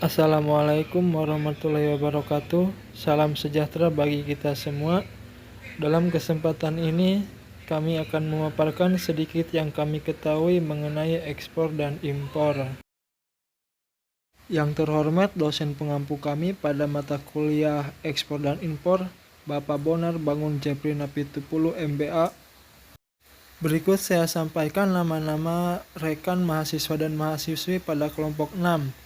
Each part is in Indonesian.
Assalamualaikum warahmatullahi wabarakatuh. Salam sejahtera bagi kita semua. Dalam kesempatan ini, kami akan memaparkan sedikit yang kami ketahui mengenai ekspor dan impor. Yang terhormat dosen pengampu kami pada mata kuliah ekspor dan impor, Bapak Bonar Bangun Jepri Napitupulu MBA. Berikut saya sampaikan nama-nama rekan mahasiswa dan mahasiswi pada kelompok 6.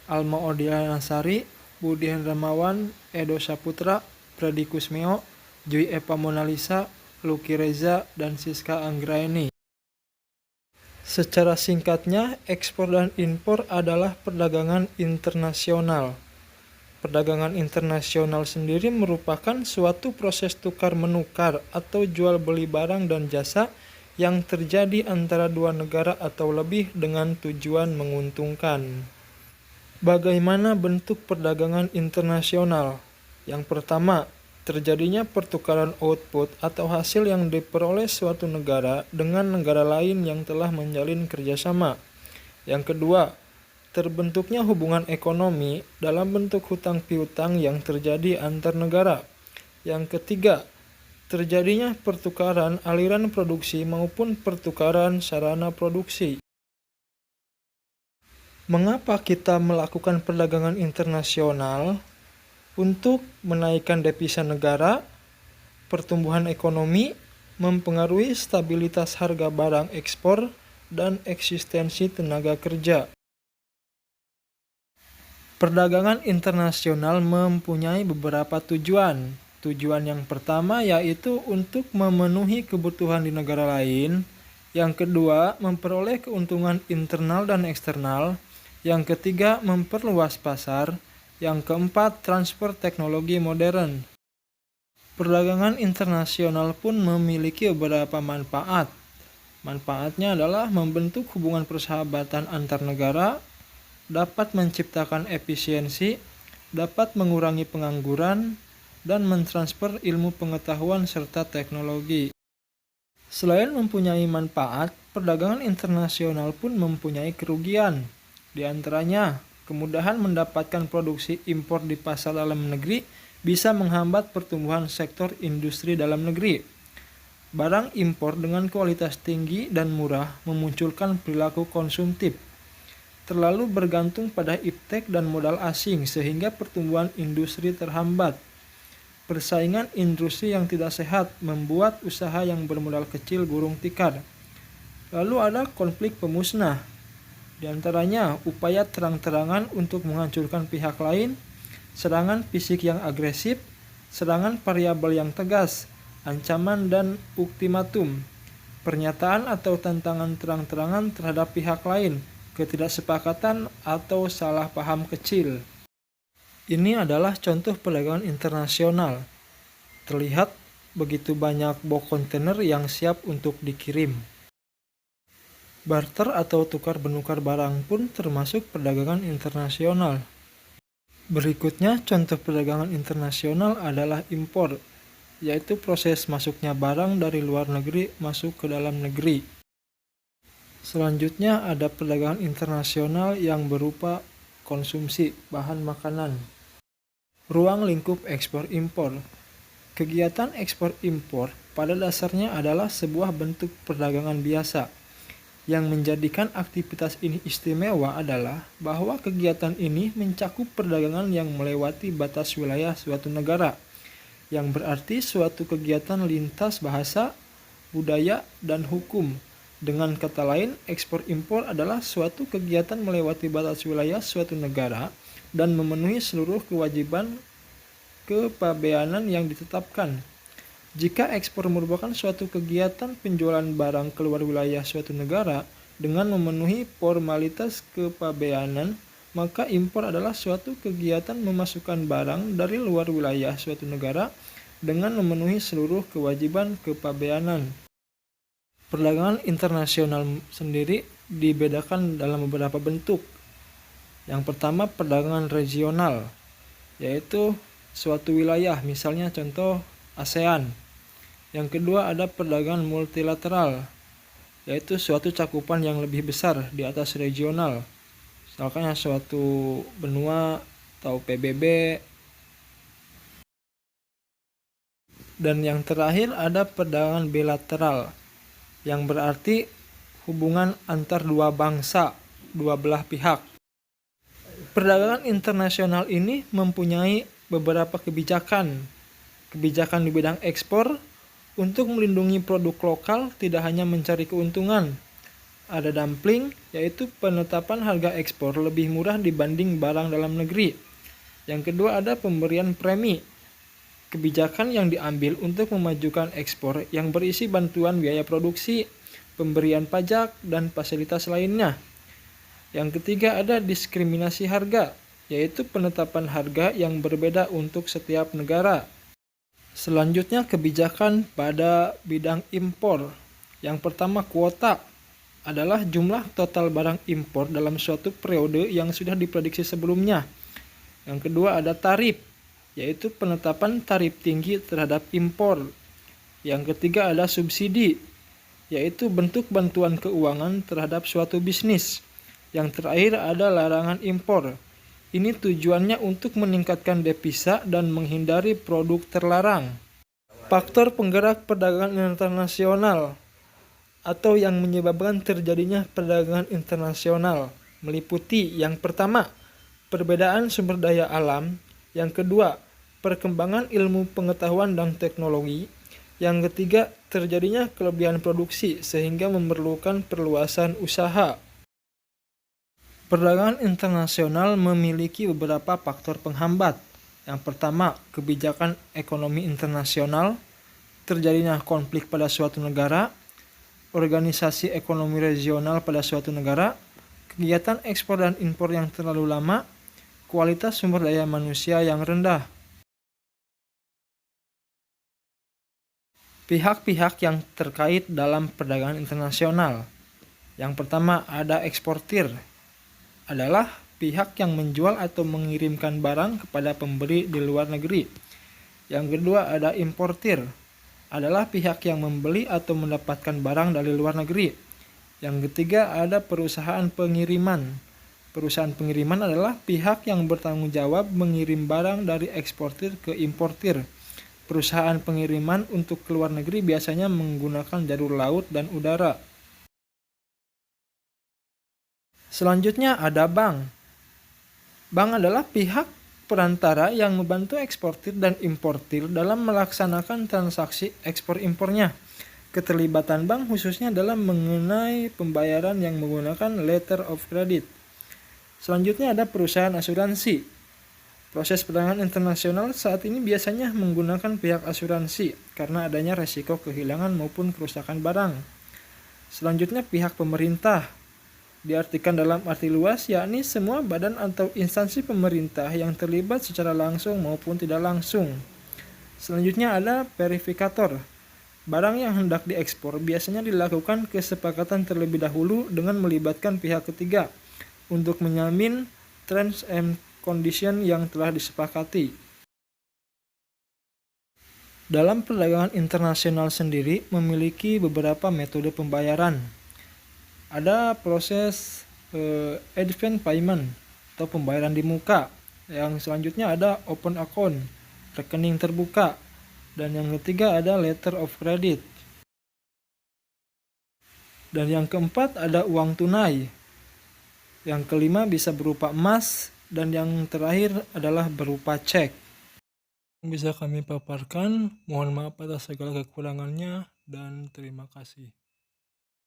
Alma Odiana Nasari, Budi Hendramawan, Edo Saputra, Pradi Kusmeo, Jui Eva Monalisa, Luki Reza, dan Siska Anggraeni. Secara singkatnya, ekspor dan impor adalah perdagangan internasional. Perdagangan internasional sendiri merupakan suatu proses tukar-menukar atau jual beli barang dan jasa yang terjadi antara dua negara atau lebih dengan tujuan menguntungkan. Bagaimana bentuk perdagangan internasional? Yang pertama, terjadinya pertukaran output atau hasil yang diperoleh suatu negara dengan negara lain yang telah menjalin kerjasama. Yang kedua, terbentuknya hubungan ekonomi dalam bentuk hutang piutang yang terjadi antar negara. Yang ketiga, terjadinya pertukaran aliran produksi maupun pertukaran sarana produksi. Mengapa kita melakukan perdagangan internasional? Untuk menaikkan devisa negara, pertumbuhan ekonomi, mempengaruhi stabilitas harga barang ekspor, dan eksistensi tenaga kerja. Perdagangan internasional mempunyai beberapa tujuan. Tujuan yang pertama yaitu untuk memenuhi kebutuhan di negara lain. Yang kedua, memperoleh keuntungan internal dan eksternal. Yang ketiga, memperluas pasar. Yang keempat, transfer teknologi modern. Perdagangan internasional pun memiliki beberapa manfaat. Manfaatnya adalah membentuk hubungan persahabatan antar negara, dapat menciptakan efisiensi, dapat mengurangi pengangguran, dan mentransfer ilmu pengetahuan serta teknologi. Selain mempunyai manfaat, perdagangan internasional pun mempunyai kerugian. Di antaranya, kemudahan mendapatkan produksi impor di pasar dalam negeri bisa menghambat pertumbuhan sektor industri dalam negeri. Barang impor dengan kualitas tinggi dan murah memunculkan perilaku konsumtif. Terlalu bergantung pada iptek dan modal asing sehingga pertumbuhan industri terhambat. Persaingan industri yang tidak sehat membuat usaha yang bermodal kecil gulung tikar. Lalu ada konflik pemusnah. Di antaranya upaya terang-terangan untuk menghancurkan pihak lain, serangan fisik yang agresif, serangan variabel yang tegas, ancaman dan ultimatum, pernyataan atau tantangan terang-terangan terhadap pihak lain, ketidaksepakatan atau salah paham kecil. Ini adalah contoh perdagangan internasional. Terlihat begitu banyak box kontainer yang siap untuk dikirim. Barter atau tukar-menukar barang pun termasuk perdagangan internasional. Berikutnya, contoh perdagangan internasional adalah impor, yaitu proses masuknya barang dari luar negeri masuk ke dalam negeri. Selanjutnya ada perdagangan internasional yang berupa konsumsi bahan makanan. Ruang lingkup ekspor-impor. Kegiatan ekspor-impor pada dasarnya adalah sebuah bentuk perdagangan biasa. Yang menjadikan aktivitas ini istimewa adalah bahwa kegiatan ini mencakup perdagangan yang melewati batas wilayah suatu negara, yang berarti suatu kegiatan lintas bahasa, budaya, dan hukum. Dengan kata lain, ekspor-impor adalah suatu kegiatan melewati batas wilayah suatu negara dan memenuhi seluruh kewajiban kepabeanan yang ditetapkan. Jika ekspor merupakan suatu kegiatan penjualan barang keluar wilayah suatu negara dengan memenuhi formalitas kepabeanan, maka impor adalah suatu kegiatan memasukkan barang dari luar wilayah suatu negara dengan memenuhi seluruh kewajiban kepabeanan. Perdagangan internasional sendiri dibedakan dalam beberapa bentuk. Yang pertama, perdagangan regional, yaitu suatu wilayah, misalnya contoh ASEAN. Yang kedua ada perdagangan multilateral, yaitu suatu cakupan yang lebih besar di atas regional, misalkan suatu benua atau PBB. Dan yang terakhir ada perdagangan bilateral, yang berarti hubungan antar dua bangsa, dua belah pihak. Perdagangan internasional ini mempunyai beberapa kebijakan. Kebijakan di bidang ekspor untuk melindungi produk lokal, tidak hanya mencari keuntungan. Ada dumping, yaitu penetapan harga ekspor lebih murah dibanding barang dalam negeri. Yang kedua ada pemberian premi, kebijakan yang diambil untuk memajukan ekspor yang berisi bantuan biaya produksi, pemberian pajak, dan fasilitas lainnya. Yang ketiga ada diskriminasi harga, yaitu penetapan harga yang berbeda untuk setiap negara. Selanjutnya kebijakan pada bidang impor. Yang pertama kuota adalah jumlah total barang impor dalam suatu periode yang sudah diprediksi sebelumnya. Yang kedua ada tarif, yaitu penetapan tarif tinggi terhadap impor. Yang ketiga ada subsidi, yaitu bentuk bantuan keuangan terhadap suatu bisnis. Yang terakhir ada larangan impor. Ini tujuannya untuk meningkatkan devisa dan menghindari produk terlarang. Faktor penggerak perdagangan internasional atau yang menyebabkan terjadinya perdagangan internasional meliputi yang pertama, perbedaan sumber daya alam. Yang kedua, perkembangan ilmu pengetahuan dan teknologi. Yang ketiga, terjadinya kelebihan produksi sehingga memerlukan perluasan usaha. Perdagangan internasional memiliki beberapa faktor penghambat. Yang pertama, kebijakan ekonomi internasional, terjadinya konflik pada suatu negara, organisasi ekonomi regional pada suatu negara, kegiatan ekspor dan impor yang terlalu lama, kualitas sumber daya manusia yang rendah. Pihak-pihak yang terkait dalam perdagangan internasional. Yang pertama ada eksportir, adalah pihak yang menjual atau mengirimkan barang kepada pembeli di luar negeri. Yang kedua ada importir, adalah pihak yang membeli atau mendapatkan barang dari luar negeri. Yang ketiga ada perusahaan pengiriman. Perusahaan pengiriman adalah pihak yang bertanggung jawab mengirim barang dari eksportir ke importir. Perusahaan pengiriman untuk ke luar negeri biasanya menggunakan jalur laut dan udara. Selanjutnya ada bank. Bank adalah pihak perantara yang membantu eksportir dan importir dalam melaksanakan transaksi ekspor impornya. Keterlibatan bank khususnya dalam mengenai pembayaran yang menggunakan letter of credit. Selanjutnya ada perusahaan asuransi. Proses perdagangan internasional saat ini biasanya menggunakan pihak asuransi karena adanya resiko kehilangan maupun kerusakan barang. Selanjutnya pihak pemerintah. Diartikan dalam arti luas yakni semua badan atau instansi pemerintah yang terlibat secara langsung maupun tidak langsung. Selanjutnya ada verifikator. Barang yang hendak diekspor biasanya dilakukan kesepakatan terlebih dahulu dengan melibatkan pihak ketiga untuk menjamin terms and condition yang telah disepakati. Dalam perdagangan internasional sendiri memiliki beberapa metode pembayaran. Ada proses advance payment atau pembayaran di muka. Yang selanjutnya ada open account, rekening terbuka. Dan yang ketiga ada letter of credit. Dan yang keempat ada uang tunai. Yang kelima bisa berupa emas. Dan yang terakhir adalah berupa cek. Bisa kami paparkan, mohon maaf atas segala kekurangannya dan terima kasih.